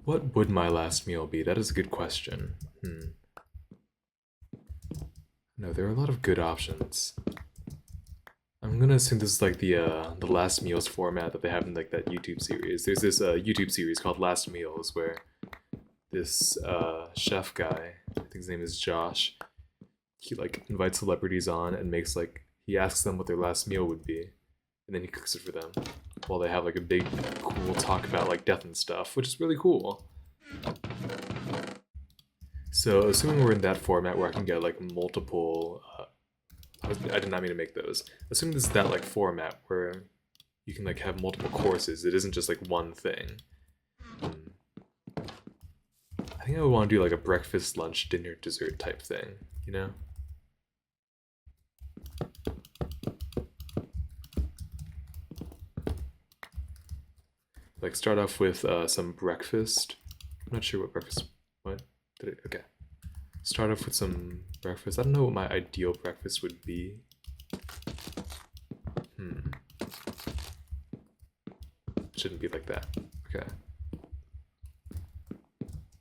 What would my last meal be? That is a good question. No, there are a lot of good options. I'm gonna assume this is like the last meals format that they have in like that YouTube series. There's this YouTube series called Last Meals where this chef guy, I think his name is Josh, he like invites celebrities on and makes like he asks them what their last meal would be, and then he cooks it for them while they have like a big cool talk about like death and stuff, which is really cool. So assuming we're in that format where I can get like multiple, I did not mean to make those. Assuming this is that like format where you can like have multiple courses, it isn't just like one thing. I think I would want to do like a breakfast, lunch, dinner, dessert type thing, you know? Like start off with some breakfast. I'm not sure what breakfast. What did it? Okay. Start off with some breakfast. I don't know what my ideal breakfast would be. It shouldn't be like that. Okay.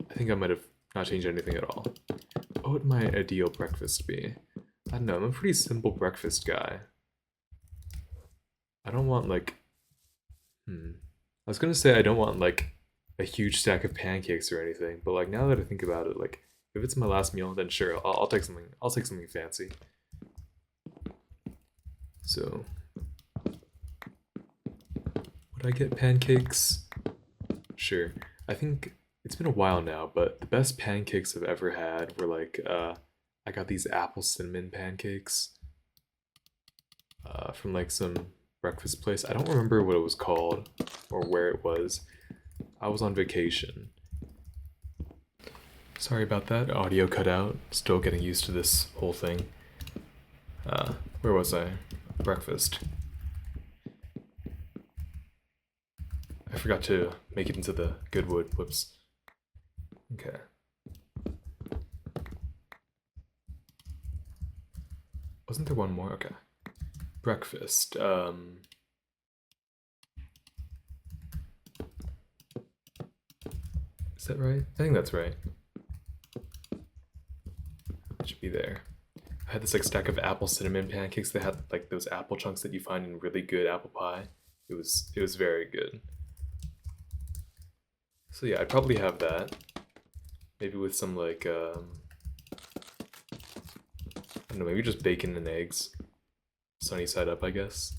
I think I might have not changed anything at all. What would my ideal breakfast be? I don't know. I'm a pretty simple breakfast guy. I don't want like. I was gonna say I don't want like a huge stack of pancakes or anything, but like now that I think about it, like if it's my last meal, then sure, I'll take something. I'll take something fancy. So, would I get pancakes? Sure. I think it's been a while now, but the best pancakes I've ever had were like I got these apple cinnamon pancakes from like some breakfast place. I don't remember what it was called or where it was. I was on vacation. Sorry about that. Audio cut out. Still getting used to this whole thing. Where was I? Breakfast. I forgot to make it into the Goodwood. Whoops. Okay. Wasn't there one more? Okay. Breakfast. Is that right? I think that's right. It should be there. I had this like stack of apple cinnamon pancakes. They had like those apple chunks that you find in really good apple pie. It was very good. So yeah, I'd probably have that. Maybe with some like I don't know, maybe just bacon and eggs. Sunny side up, I guess.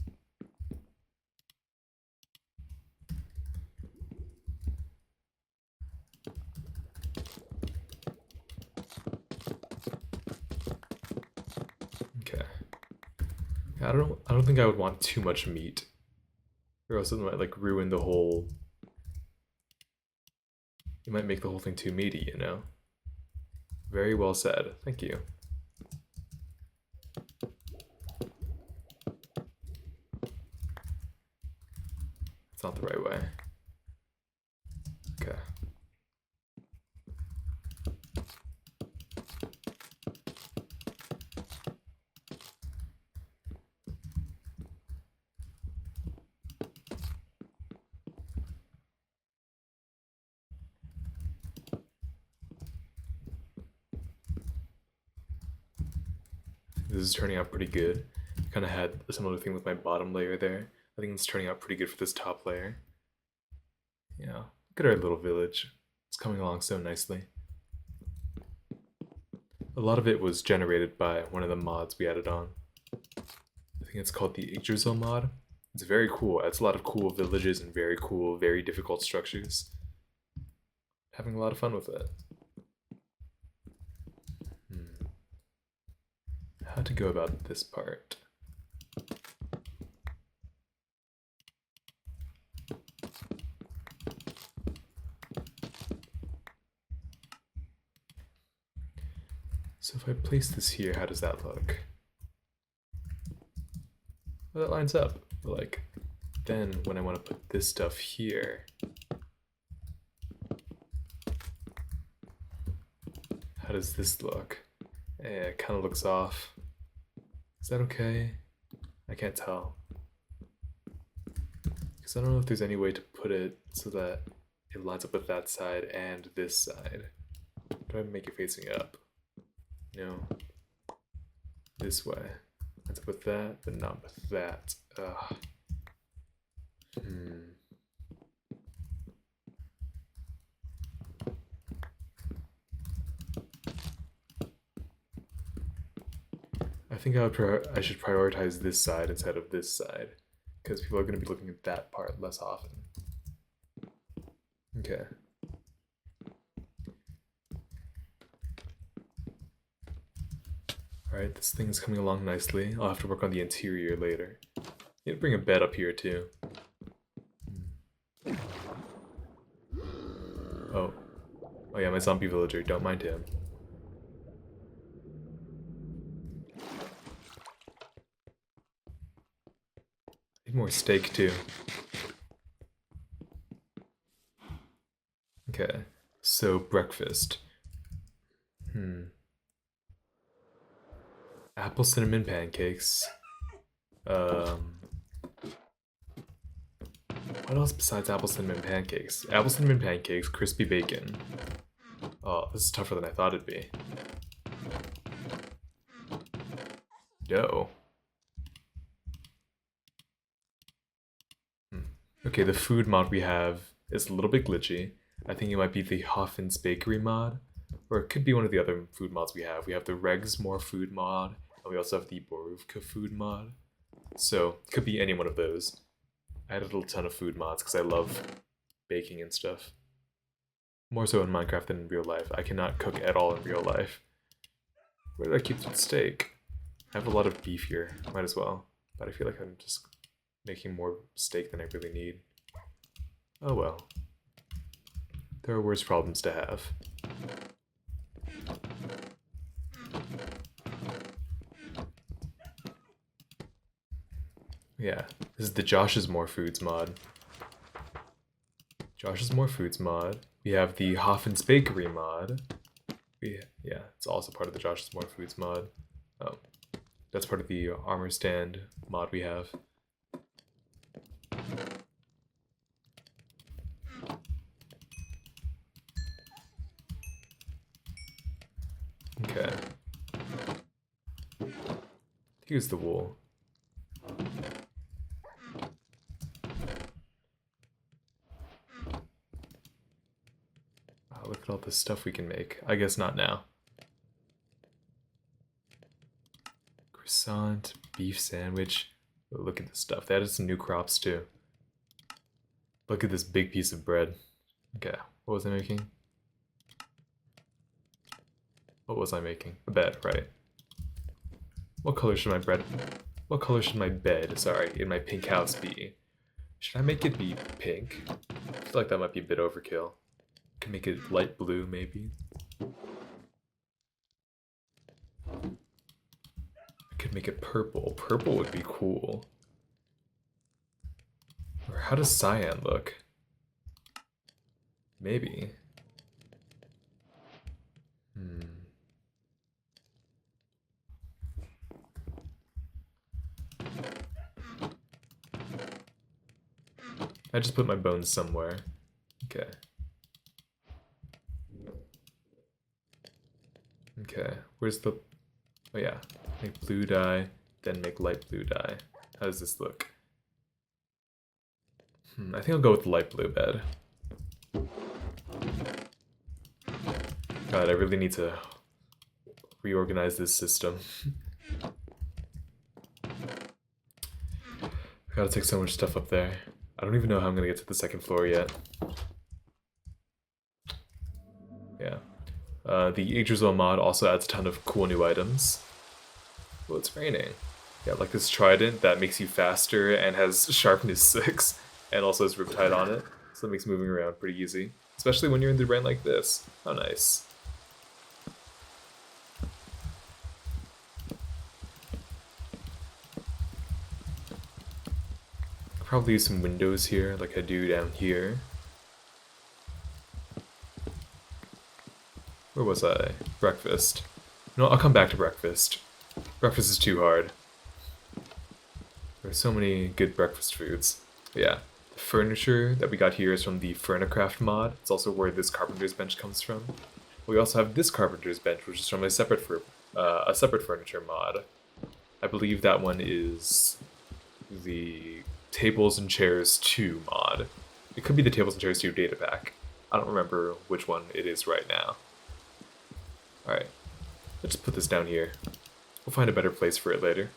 Okay. I don't think I would want too much meat. Or else it might like ruin the whole. It might make the whole thing too meaty, you know? Very well said. Thank you. It's not the right way. Okay. This is turning out pretty good. Kind of had a similar thing with my bottom layer there. I think it's turning out pretty good for this top layer. You know, look at our little village. It's coming along so nicely. A lot of it was generated by one of the mods we added on. I think it's called the Yggdrasil mod. It's very cool. It's a lot of cool villages and very cool, very difficult structures. Having a lot of fun with it. How to go about this part? So if I place this here, how does that look? Well, that lines up. But like, then when I want to put this stuff here, how does this look? It kind of looks off. Is that okay? I can't tell. Because I don't know if there's any way to put it so that It lines up with that side and this side. Try to make it facing up. No. This way. Lines up with that, but not with that. Ugh. I think I should prioritize this side instead of this side, because people are going to be looking at that part less often. Okay. Alright, this thing is coming along nicely. I'll have to work on the interior later. Need to bring a bed up here too. Oh. Oh yeah, my zombie villager, don't mind him. Need more steak too. Okay, so breakfast. Apple cinnamon pancakes. What else besides apple cinnamon pancakes? Apple cinnamon pancakes, crispy bacon. Oh, this is tougher than I thought it'd be. Dough. Okay, the food mod we have is a little bit glitchy. I think it might be the Hoffin's Bakery mod, or it could be one of the other food mods we have. We have the Regs More food mod, and we also have the Boruvka food mod. So, it could be any one of those. I had a little ton of food mods because I love baking and stuff. More so in Minecraft than in real life. I cannot cook at all in real life. Where did I keep the steak? I have a lot of beef here. Might as well. But I feel like I'm just making more steak than I really need. Oh well. There are worse problems to have. Yeah, this is the Josh's More Foods mod. Josh's More Foods mod. We have the Hoffin's Bakery mod. Yeah, it's also part of the Josh's More Foods mod. Oh, that's part of the armor stand mod we have. Okay. Here's the wool. Look at all the stuff we can make. I guess not now. Croissant, beef sandwich. Oh, look at this stuff. They added some new crops too. Look at this big piece of bread. Okay, what was I making? What was I making? A bed, right. What color should my bed, sorry, in my pink house be? Should I make it be pink? I feel like that might be a bit overkill. Can make it light blue, maybe. I could make it purple. Purple would be cool. Or how does cyan look? Maybe. I just put my bones somewhere. Okay. Okay, where's the... Oh yeah, make blue dye, then make light blue dye. How does this look? I think I'll go with the light blue bed. God, I really need to reorganize this system. I gotta take so much stuff up there. I don't even know how I'm gonna get to the second floor yet. Yeah. The Yggdrasil mod also adds a ton of cool new items. Well, it's raining. Yeah, like this trident that makes you faster and has sharpness 6, and also has riptide on it, so it makes moving around pretty easy. Especially when you're in the rain like this. How nice. I'll probably use some windows here, like I do down here. Where was I? Breakfast. No, I'll come back to breakfast. Breakfast is too hard. There's so many good breakfast foods. But yeah, furniture that we got here is from the Furnicraft mod. It's also where this carpenter's bench comes from. We also have this carpenter's bench, which is from a separate furniture mod. I believe that one is the Tables and Chairs 2 mod. It could be the Tables and Chairs 2 data pack. I don't remember which one it is right now. Alright, let's put this down here. We'll find a better place for it later.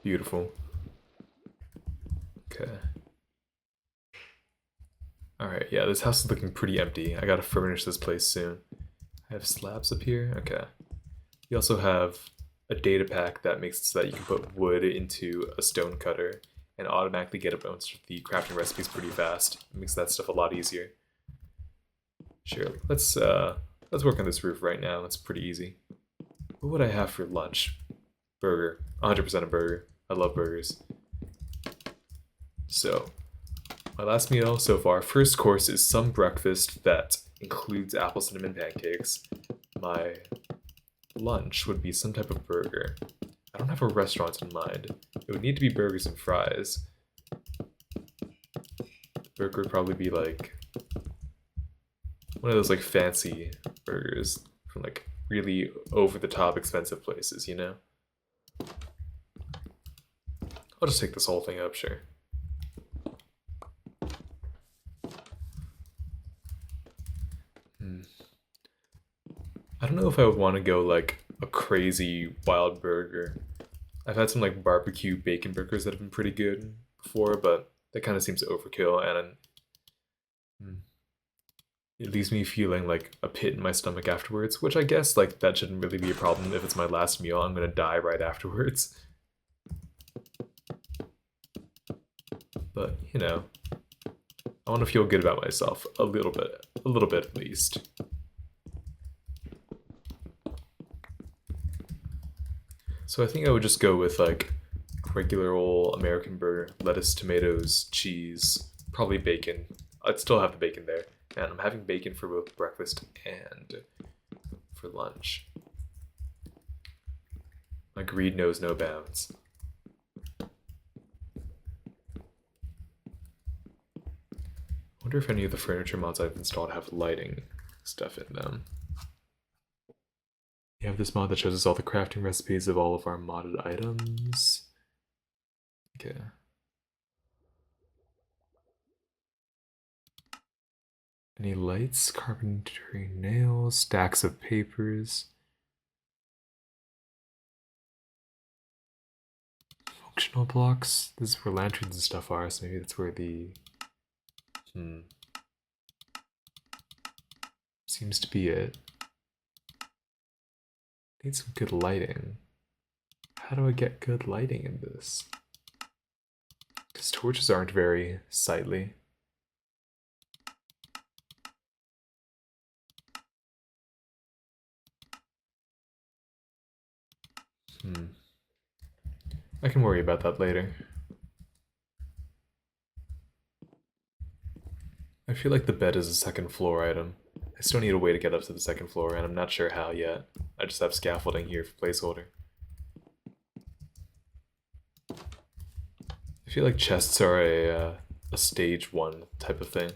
Beautiful. Okay. Alright, yeah, this house is looking pretty empty. I gotta furnish this place soon. I have slabs up here? Okay. You also have a data pack that makes it so that you can put wood into a stone cutter and automatically get a bunch of the crafting recipes pretty fast. It makes that stuff a lot easier. Sure, let's work on this roof right now. It's pretty easy. What would I have for lunch? Burger. 100% a burger. I love burgers. So, my last meal so far, first course is some breakfast that includes apple cinnamon pancakes. My lunch would be some type of burger. I don't have a restaurant in mind. It would need to be burgers and fries. The burger would probably be like one of those like fancy burgers from like really over the top expensive places, you know? I'll just take this whole thing up, sure. I don't know if I would want to go like a crazy wild burger. I've had some like barbecue bacon burgers that have been pretty good before, but that kind of seems overkill, and it leaves me feeling like a pit in my stomach afterwards, which I guess like that shouldn't really be a problem. If it's my last meal, I'm gonna die right afterwards. But, you know, I want to feel good about myself a little bit at least. So I think I would just go with like regular old American burger, lettuce, tomatoes, cheese, probably bacon. I'd still have the bacon there. And I'm having bacon for both breakfast and for lunch. My greed knows no bounds. I wonder if any of the furniture mods I've installed have lighting stuff in them. We have this mod that shows us all the crafting recipes of all of our modded items. Okay. Any lights? Carpentry nails? Stacks of papers? Functional blocks? This is where lanterns and stuff are, so maybe that's where the... Seems to be it. Need some good lighting. How do I get good lighting in this? Because torches aren't very sightly. I can worry about that later. I feel like the bed is a second floor item. I still need a way to get up to the second floor, and I'm not sure how yet. I just have scaffolding here for placeholder. I feel like chests are a stage 1 type of thing.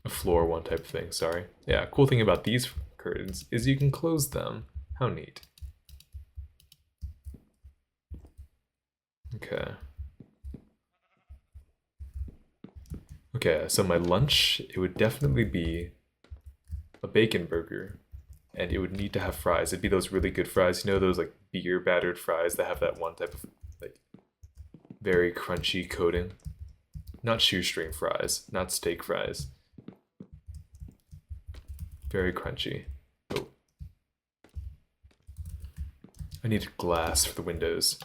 A floor 1 type of thing, sorry. Yeah, cool thing about these curtains is you can close them. How neat. Okay. Okay, so my lunch, it would definitely be a bacon burger, and it would need to have fries. It'd be those really good fries, you know, those like beer battered fries that have that one type of like very crunchy coating. Not shoestring fries, not steak fries. Very crunchy. Oh. I need glass for the windows.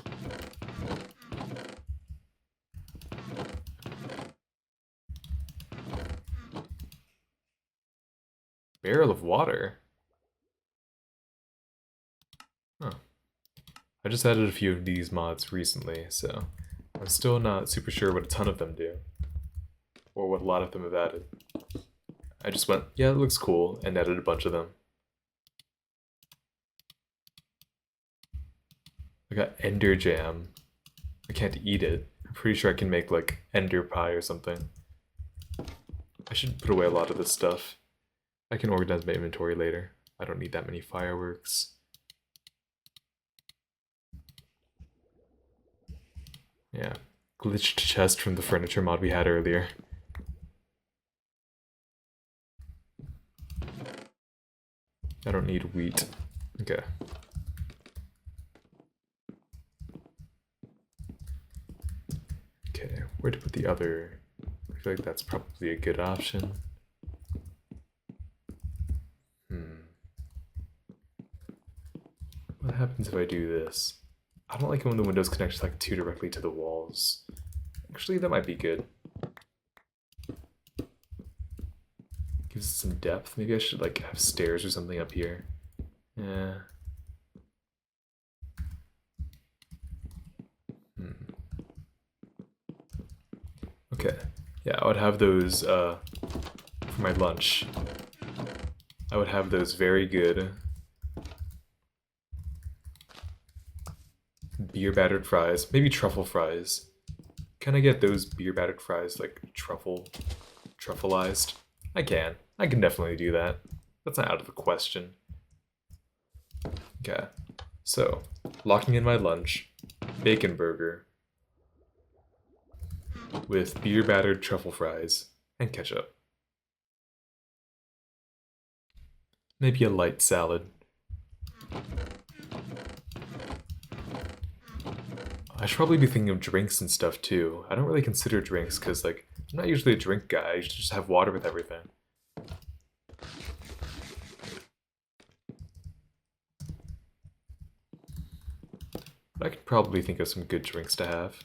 Barrel of water? Huh. I just added a few of these mods recently, so I'm still not super sure what a ton of them do. or what a lot of them have added. I just went, yeah, it looks cool, and added a bunch of them. I got Ender Jam. I can't eat it. I'm pretty sure I can make like Ender Pie or something. I should put away a lot of this stuff. I can organize my inventory later. I don't need that many fireworks. Yeah, glitched chest from the furniture mod we had earlier. I don't need wheat. Okay. Okay, where to put the other? I feel like that's probably a good option. What happens if I do this? I don't like it when the windows connect like too directly to the walls. Actually, that might be good. Gives it some depth. Maybe I should like have stairs or something up here. Yeah. Okay. Yeah, I would have those for my lunch. I would have those very good beer battered fries, maybe truffle fries. Can I get those beer battered fries like truffleized? I can. I can definitely do that. That's not out of the question. Okay. So, locking in my lunch, bacon burger with beer battered truffle fries and ketchup. Maybe a light salad. I should probably be thinking of drinks and stuff too. I don't really consider drinks because, like, I'm not usually a drink guy. I usually just have water with everything. But I could probably think of some good drinks to have.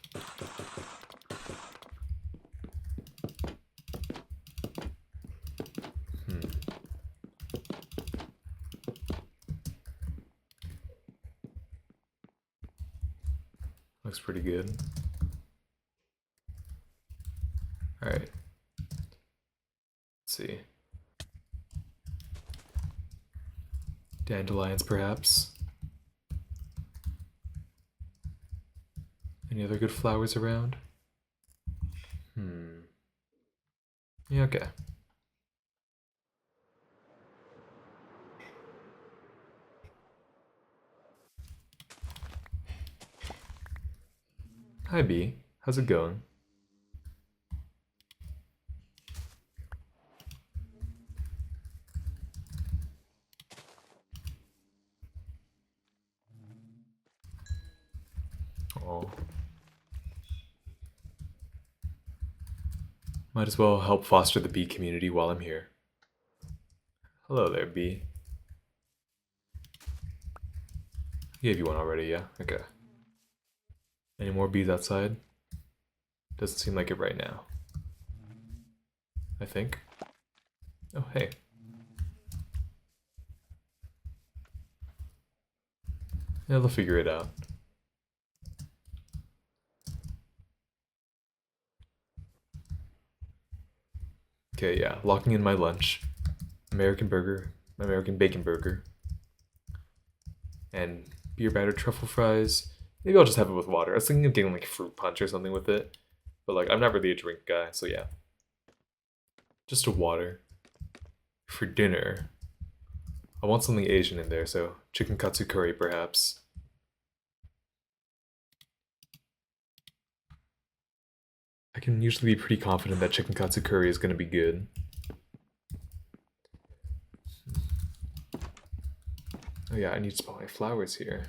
Looks pretty good. Alright. Let's see. Dandelions, perhaps? Any other good flowers around? Yeah, okay. Hi, B. How's it going? Oh. Might as well help foster the bee community while I'm here. Hello there, bee. I gave you one already, yeah? Okay. Any more bees outside? Doesn't seem like it right now. I think. Oh, hey. Yeah, they'll figure it out. Okay, yeah, locking in my lunch. American bacon burger. And beer battered truffle fries. Maybe I'll just have it with water. I was thinking of getting like fruit punch or something with it. But like, I'm not really a drink guy, so yeah. Just a water. For dinner, I want something Asian in there, so chicken katsu curry perhaps. I can usually be pretty confident that chicken katsu curry is going to be good. Oh yeah, I need to put my flowers here.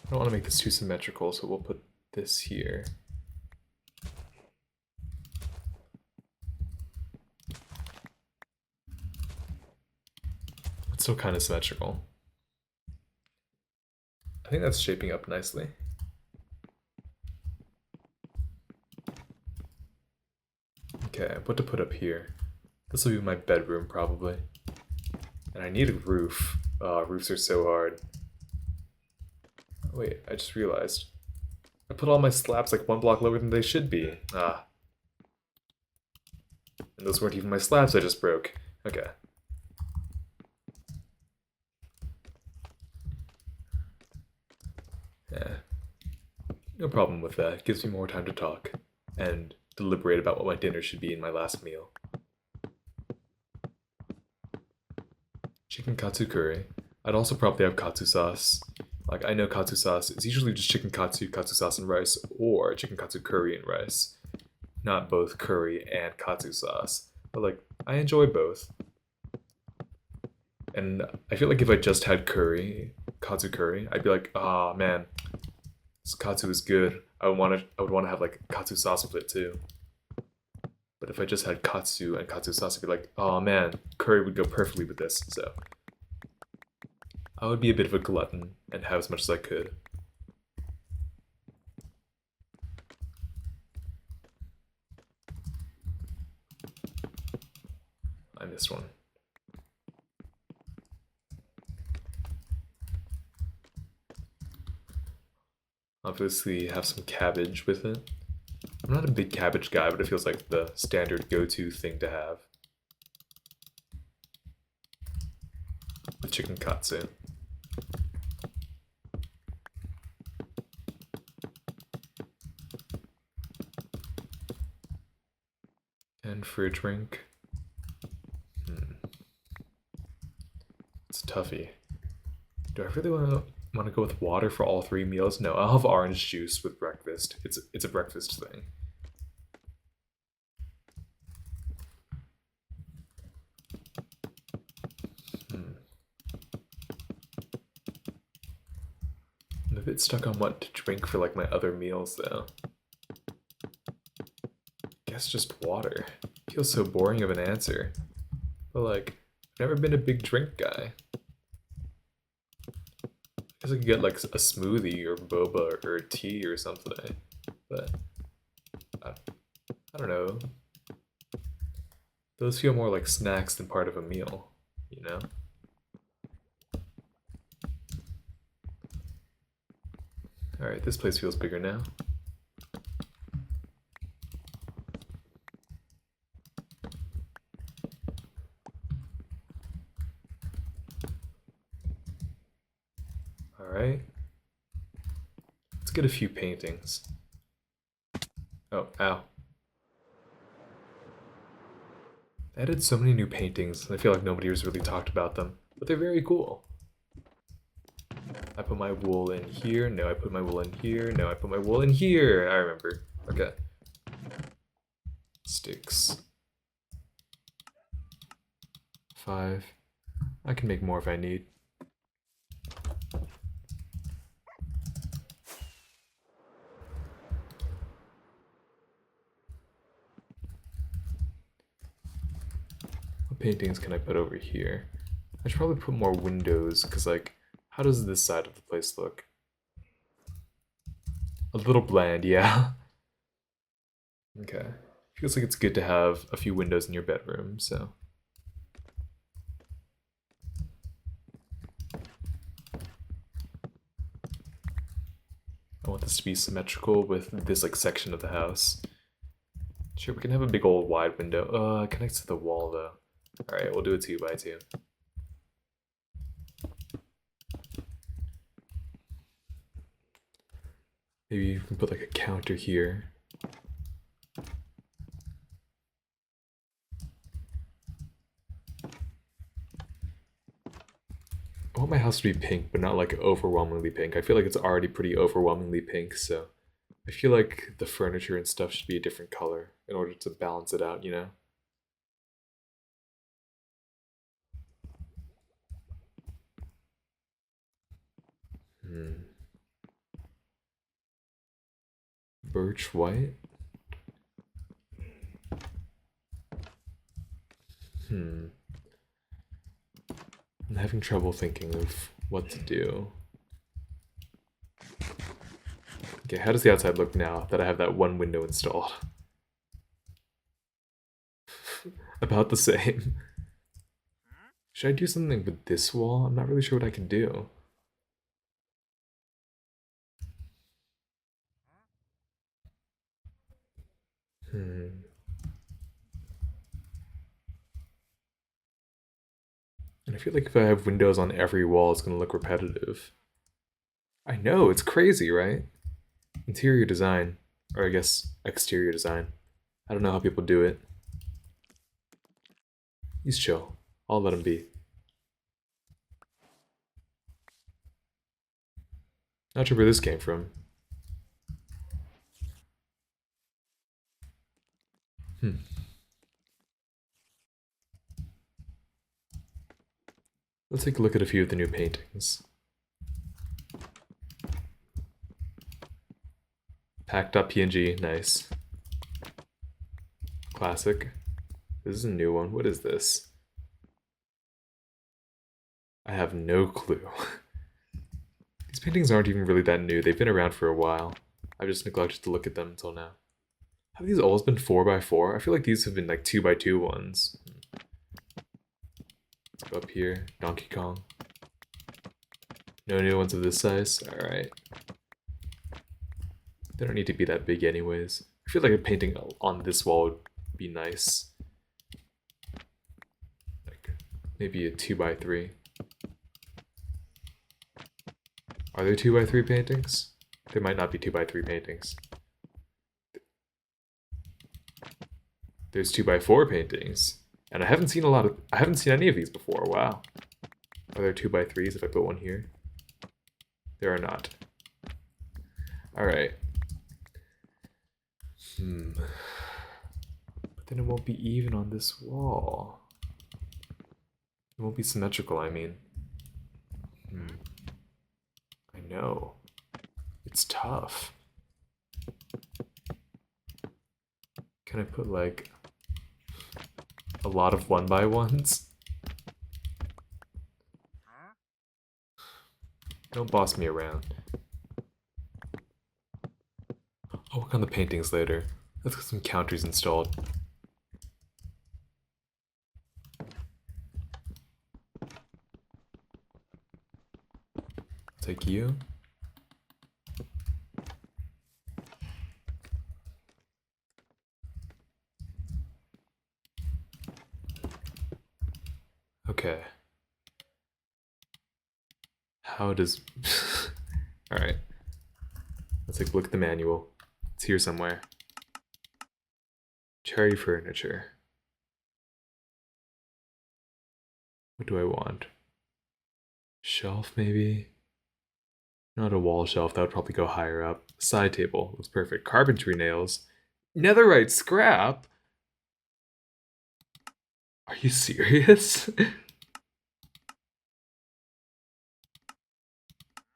I don't want to make this too symmetrical, so we'll put this here. It's still kind of symmetrical. I think that's shaping up nicely. Okay, what to put up here? This will be my bedroom, probably. And I need a roof. Roofs are so hard. Oh, wait, I just realized. I put all my slabs like one block lower than they should be. Ah. And those weren't even my slabs I just broke. Okay. Yeah. No problem with that. It gives me more time to talk and deliberate about what my dinner should be in my last meal. Chicken katsu curry. I'd also probably have katsu sauce. Like, I know katsu sauce is usually just chicken katsu, katsu sauce and rice, or chicken katsu curry and rice. Not both curry and katsu sauce. But, like, I enjoy both. And I feel like if I just had curry, katsu curry, I'd be like, ah, man, this katsu is good. I would want to have, like, katsu sauce with it, too. But if I just had katsu and katsu sauce, I'd be like, oh man, curry would go perfectly with this, so. I would be a bit of a glutton and have as much as I could. I missed one. Obviously have some cabbage with it. I'm not a big cabbage guy, but it feels like the standard go-to thing to have. With chicken katsu. And for a drink, it's toughy. Do I really want to go with water for all 3 meals? No, I'll have orange juice with breakfast. It's a breakfast thing. I'm a bit stuck on what to drink for like my other meals though. Guess just water. Feels so boring of an answer. But like, I've never been a big drink guy. I guess I could get like a smoothie or boba or tea or something. But I don't know. Those feel more like snacks than part of a meal, you know? Alright, this place feels bigger now. Alright. Let's get a few paintings. Oh, ow. I added so many new paintings, and I feel like nobody has really talked about them, but they're very cool. I put my wool in here, no, I put my wool in here, no, I put my wool in here, I remember. Okay. Sticks. 5. I can make more if I need. What paintings can I put over here? I should probably put more windows, because like, how does this side of the place look? A little bland, yeah. Okay. Feels like it's good to have a few windows in your bedroom, so. I want this to be symmetrical with this like section of the house. Sure, we can have a big old wide window. It connects to the wall though. Alright, we'll do a 2x2. Maybe you can put like a counter here. I want my house to be pink, but not like overwhelmingly pink. I feel like it's already pretty overwhelmingly pink, so I feel like the furniture and stuff should be a different color in order to balance it out, you know? Birch white? I'm having trouble thinking of what to do. Okay, how does the outside look now that I have that one window installed? About the same. Should I do something with this wall? I'm not really sure what I can do. Hmm. And I feel like if I have windows on every wall, it's going to look repetitive. I know, it's crazy, right? Interior design, or I guess exterior design. I don't know how people do it. He's chill. I'll let him be. Not sure where this came from. Hmm. Let's take a look at a few of the new paintings. Packed up PNG, nice. Classic. This is a new one. What is this? I have no clue. These paintings aren't even really that new. They've been around for a while. I've just neglected to look at them until now. Have these always been 4x4? I feel like these have been like 2x2 ones. Let's go up here. Donkey Kong. No new ones of this size? Alright. They don't need to be that big anyways. I feel like a painting on this wall would be nice. Like, maybe a 2x3. Are there 2x3 paintings? There might not be 2x3 paintings. There's 2x4 paintings. And I haven't seen any of these before. Wow. Are there 2x3s if I put one here? There are not. Alright. But then it won't be even on this wall. It won't be symmetrical, I mean. I know. It's tough. Can I put like a lot of 1x1s? Don't boss me around. I'll work on the paintings later. Let's get some counters installed. Take you. Okay. How does... Alright. Let's take a look at the manual. It's here somewhere. Cherry furniture. What do I want? Shelf, maybe? Not a wall shelf, that would probably go higher up. Side table, looks perfect. Carpentry nails. Netherite scrap? Are you serious?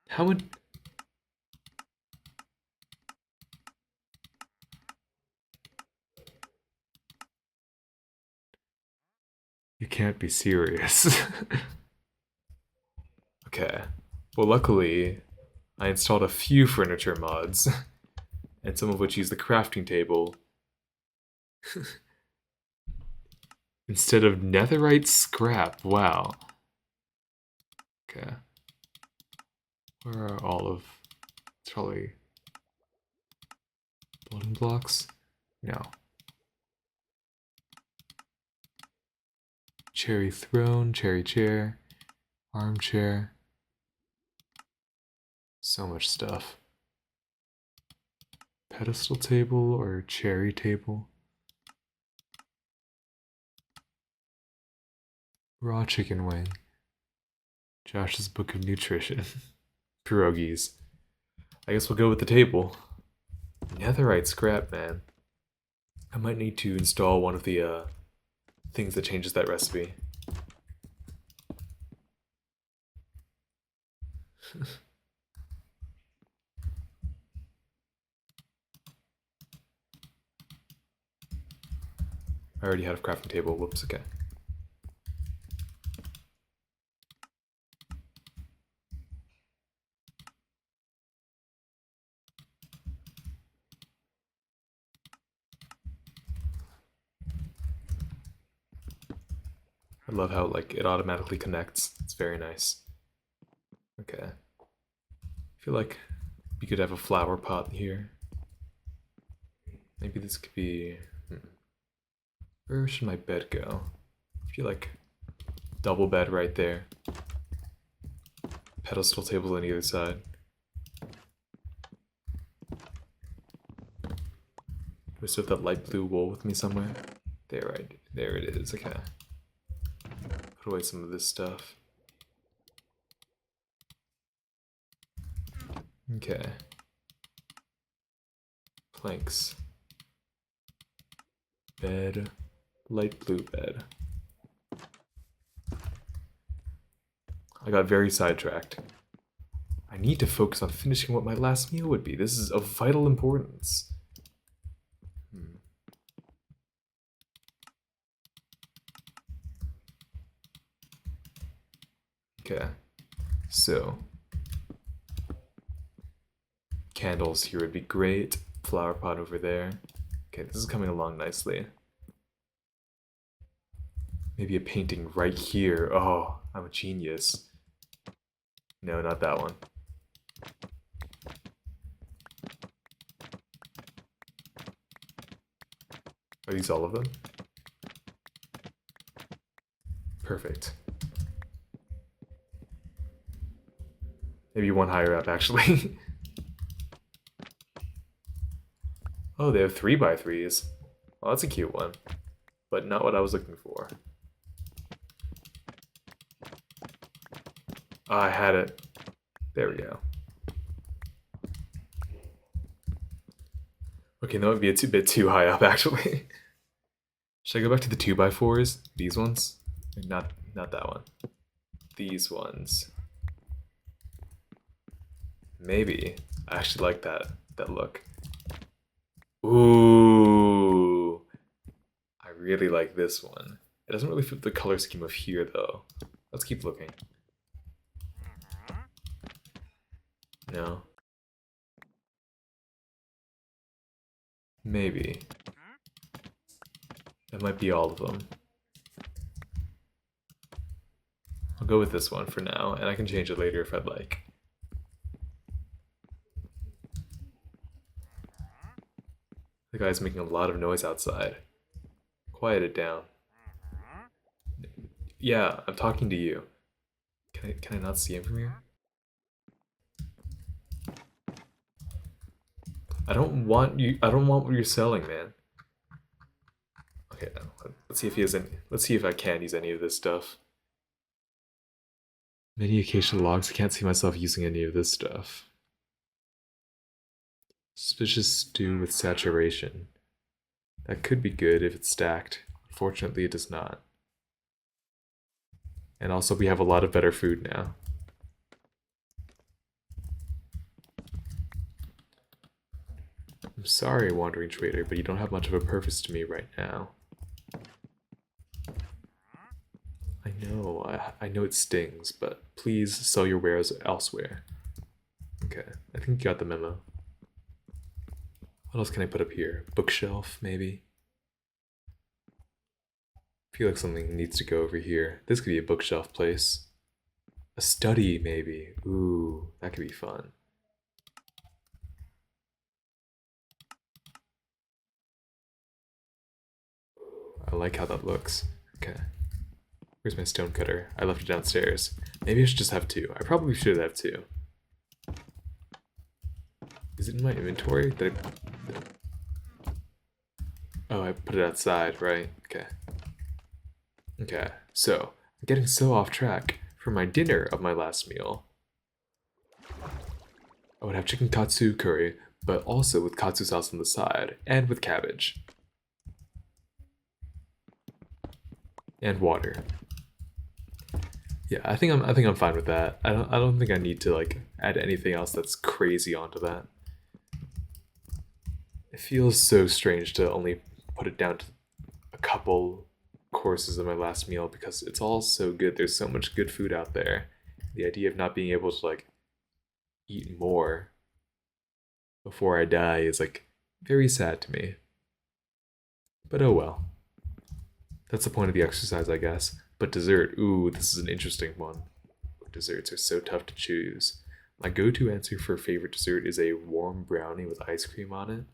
How would... You can't be serious. Okay. Well, luckily, I installed a few furniture mods, and some of which use the crafting table instead of netherite scrap. Wow. Okay. Where are all of... It's probably... building blocks? No. Cherry throne, cherry chair, armchair. So much stuff. Pedestal table or cherry table. Raw chicken wing. Josh's Book of Nutrition. Pierogies. I guess we'll go with the table. Netherite scrap, man. I might need to install one of the things that changes that recipe. I already had a crafting table. Whoops, okay. I love how like it automatically connects. It's very nice. Okay. I feel like we could have a flower pot here. Maybe this could be... Where should my bed go? I feel like double bed right there. Pedestal table on either side. Do I still have that light blue wool with me somewhere? There, there it is. Okay. Put away some of this stuff. Okay. Planks. Bed. Light blue bed. I got very sidetracked. I need to focus on finishing what my last meal would be. This is of vital importance. Okay. So. Candles here would be great. Flower pot over there. Okay, this is coming along nicely. Maybe a painting right here. Oh, I'm a genius. No, not that one. Are these all of them? Perfect. Maybe one higher up, actually. Oh, they have 3x3s. Well, that's a cute one. But not what I was looking for. Oh, I had it. There we go. Okay, that would be a bit too high up, actually. Should I go back to the 2x4s? These ones? Not that one. These ones. Maybe. I actually like that look. Ooh. I really like this one. It doesn't really fit the color scheme of here, though. Let's keep looking. No. Maybe. That might be all of them. I'll go with this one for now, and I can change it later if I'd like. The guy's making a lot of noise outside. Quiet it down. Yeah, I'm talking to you. Can I not see him from here? I don't want what you're selling, man. Okay, let's see if he has any. Let's see if I can use any of this stuff. Many acacia logs. I can't see myself using any of this stuff. Suspicious stew with saturation. That could be good if it's stacked. Unfortunately, it does not. And also, we have a lot of better food now. I'm sorry, wandering trader, but you don't have much of a purpose to me right now. I know it stings, but please sell your wares elsewhere. Okay, I think you got the memo. What else can I put up here? Bookshelf, maybe? I feel like something needs to go over here. This could be a bookshelf place. A study, maybe. Ooh, that could be fun. I like how that looks. Okay. Where's my stone cutter? I left it downstairs. Maybe I should just have two. I probably should have two. Is it in my inventory? Oh, I put it outside, right? Okay. Okay, so, I'm getting so off track. For my dinner of my last meal, I would have chicken katsu curry, but also with katsu sauce on the side, and with cabbage. And water. Yeah, I think I'm fine with that. I don't think I need to like add anything else that's crazy onto that. It feels so strange to only put it down to a couple courses of my last meal because it's all so good. There's so much good food out there. The idea of not being able to like eat more before I die is like very sad to me. But oh well. That's the point of the exercise, I guess. But dessert, ooh, this is an interesting one. Desserts are so tough to choose. My go-to answer for favorite dessert is a warm brownie with ice cream on it.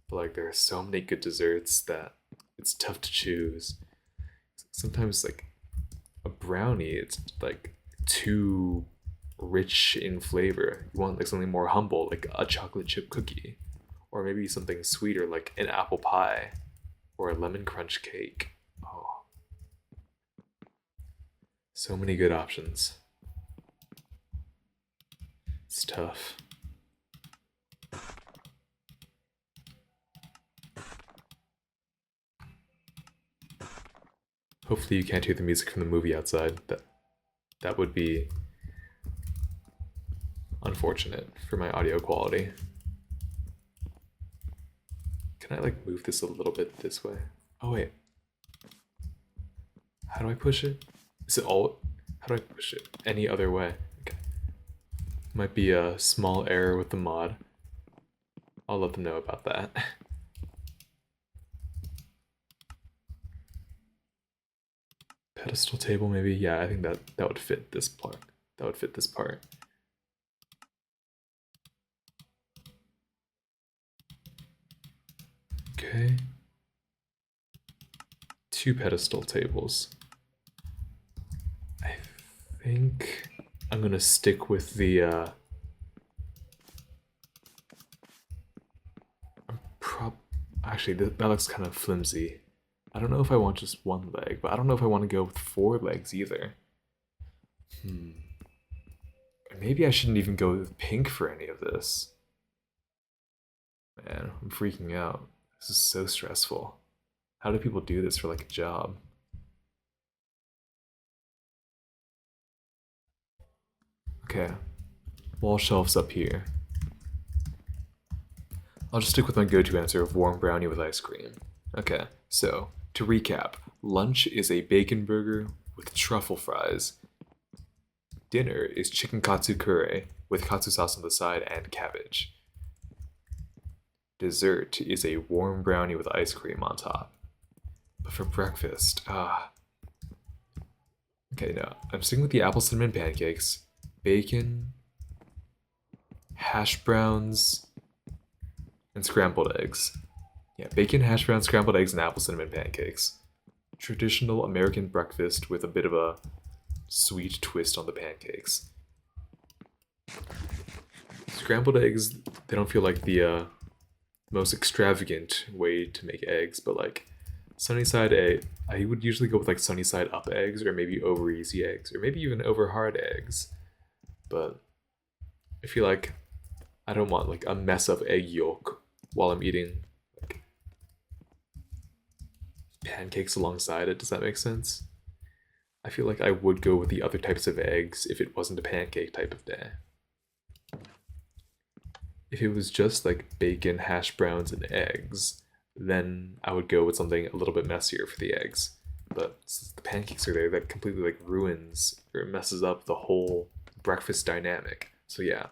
But like there are so many good desserts that it's tough to choose. Sometimes like a brownie, it's like too rich in flavor. You want like something more humble, like a chocolate chip cookie, or maybe something sweeter like an apple pie or a lemon crunch cake. Oh, so many good options. It's tough. Hopefully you can't hear the music from the movie outside. That would be unfortunate for my audio quality. Can I like move this a little bit this way? Oh wait. How do I push it? Is it all? How do I push it? Any other way? Okay. Might be a small error with the mod. I'll let them know about that. Pedestal table maybe? Yeah, I think that would fit this part. That would fit this part. Okay. 2 pedestal tables. I think I'm gonna stick with the actually that looks kind of flimsy. I don't know if I want just one leg, but I don't know if I want to go with 4 legs either. Maybe I shouldn't even go with pink for any of this. Man, I'm freaking out. This is so stressful. How do people do this for like a job? Okay, wall shelves up here. I'll just stick with my go-to answer of warm brownie with ice cream. Okay, so to recap, lunch is a bacon burger with truffle fries. Dinner is chicken katsu curry with katsu sauce on the side and cabbage. Dessert is a warm brownie with ice cream on top. But for breakfast, okay, no, I'm sticking with the apple cinnamon pancakes, bacon, hash browns, and scrambled eggs. Yeah, bacon, hash browns, scrambled eggs, and apple cinnamon pancakes. Traditional American breakfast with a bit of a sweet twist on the pancakes. Scrambled eggs, they don't feel like the most extravagant way to make eggs, but like sunny side egg, I would usually go with like sunny side up eggs, or maybe over easy eggs, or maybe even over hard eggs. But I feel like I don't want like a mess of egg yolk while I'm eating like pancakes alongside it. Does that make sense? I feel like I would go with the other types of eggs if it wasn't a pancake type of day. If it was just like bacon, hash browns, and eggs, then I would go with something a little bit messier for the eggs. But since the pancakes are there, that completely like ruins or messes up the whole breakfast dynamic. So yeah,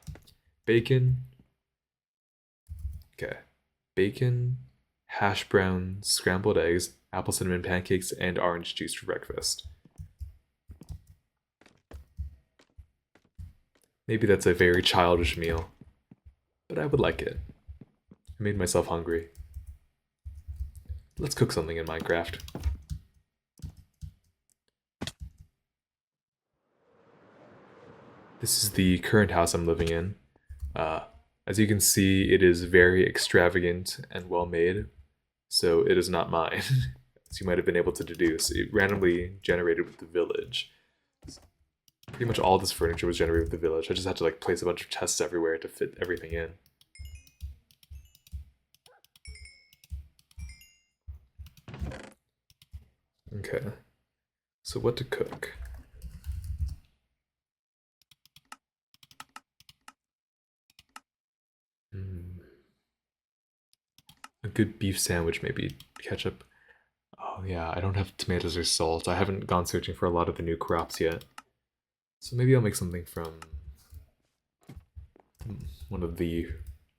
bacon. Okay, bacon, hash browns, scrambled eggs, apple cinnamon pancakes, and orange juice for breakfast. Maybe that's a very childish meal, but I would like it. I made myself hungry. Let's cook something in Minecraft. This is the current house I'm living in. As you can see, it is very extravagant and well made, so it is not mine, as you might have been able to deduce. It randomly generated with the village. Pretty much all this furniture was generated with the village. I just had to like place a bunch of chests everywhere to fit everything in. Okay, so what to cook? A good beef sandwich, maybe ketchup. Oh yeah, I don't have tomatoes or salt. I haven't gone searching for a lot of the new crops yet. So maybe I'll make something from one of the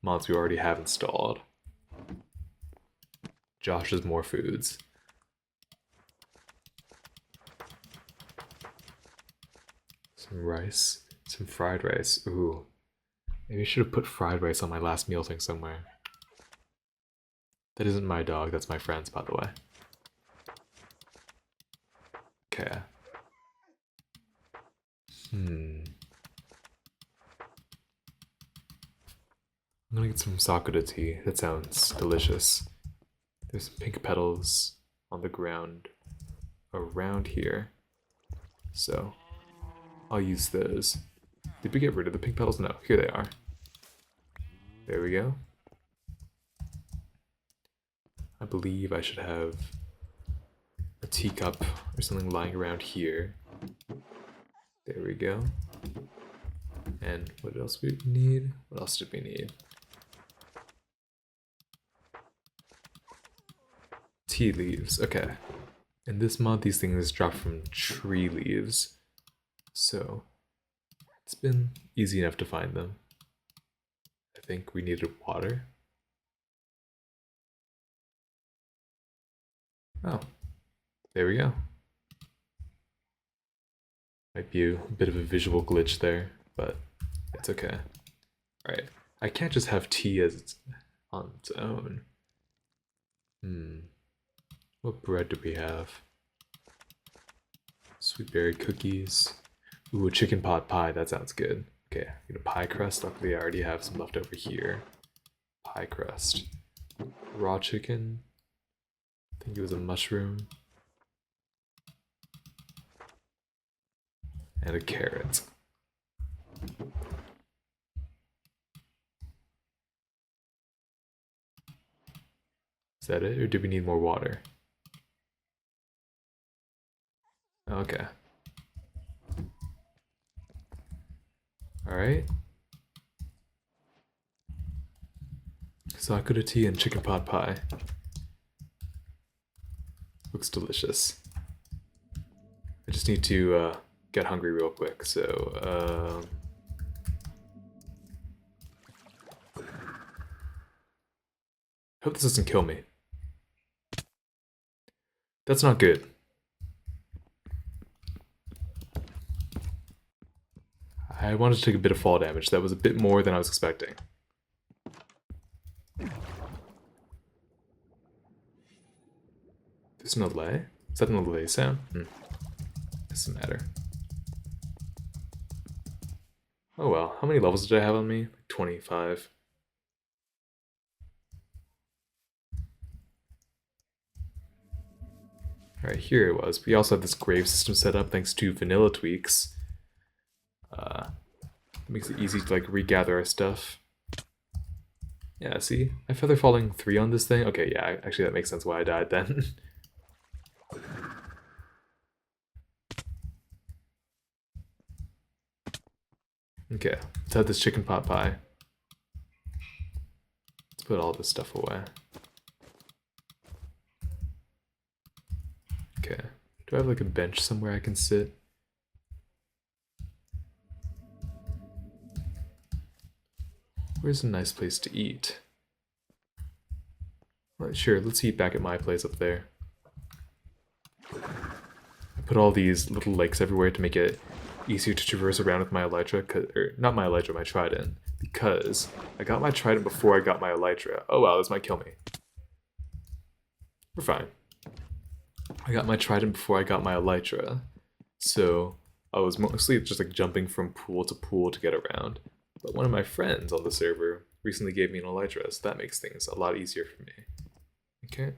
mods we already have installed. Josh's More Foods. Some rice. Some fried rice. Ooh. Maybe I should have put fried rice on my last meal thing somewhere. That isn't my dog, that's my friend's, by the way. Okay. I'm gonna get some Sakura tea. That sounds delicious. There's some pink petals on the ground around here. So, I'll use those. Did we get rid of the pink petals? No, here they are. There we go. I believe I should have a teacup or something lying around here. There we go. And what else do we need? What else did we need? Tea leaves, okay. In this mod, these things drop from tree leaves. So, it's been easy enough to find them. I think we needed water. Oh, there we go. Might be a bit of a visual glitch there, but it's okay. Alright, I can't just have tea as it's on its own. What bread do we have? Sweet berry cookies. Ooh, a chicken pot pie, that sounds good. Okay, I'm gonna pie crust. Luckily, I already have some left over here. Pie crust. Raw chicken. I think it was a mushroom. And a carrot. Is that it, or do we need more water? Okay. Alright. Sakura tea and chicken pot pie. Looks delicious. I just need to get hungry real quick, so hope this doesn't kill me. That's not good. I wanted to take a bit of fall damage. That was a bit more than I was expecting. There's no delay? Is that an delay sound? Doesn't matter. Oh well, how many levels did I have on me? 25. Alright, here it was. We also have this grave system set up thanks to vanilla tweaks. It makes it easy to like regather our stuff. Yeah, see? I feather falling 3 on this thing. Okay, yeah, actually that makes sense why I died then. Okay, let's have this chicken pot pie. Let's put all this stuff away. Okay, do I have like a bench somewhere I can sit? Where's a nice place to eat? Well, sure, let's eat back at my place up there. I put all these little lakes everywhere to make it easier to traverse around with my elytra, or not my elytra, my trident, because I got my trident before I got my elytra. Oh wow, this might kill me. We're fine. I got my trident before I got my elytra, so I was mostly just like jumping from pool to pool to get around. But one of my friends on the server recently gave me an elytra, so that makes things a lot easier for me. Okay.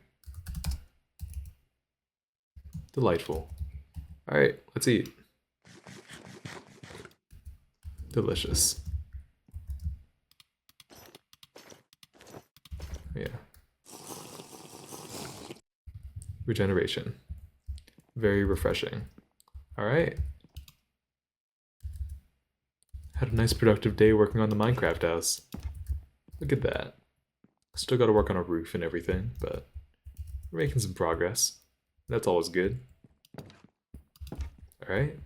Delightful. Alright, let's eat. Delicious. Yeah. Regeneration. Very refreshing. Alright. Had a nice productive day working on the Minecraft house. Look at that. Still gotta work on a roof and everything, but we're making some progress. That's always good. Alright.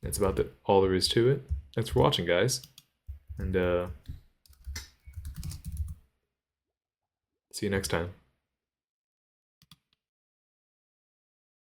That's about all there is to it. Thanks for watching, guys. And, see you next time.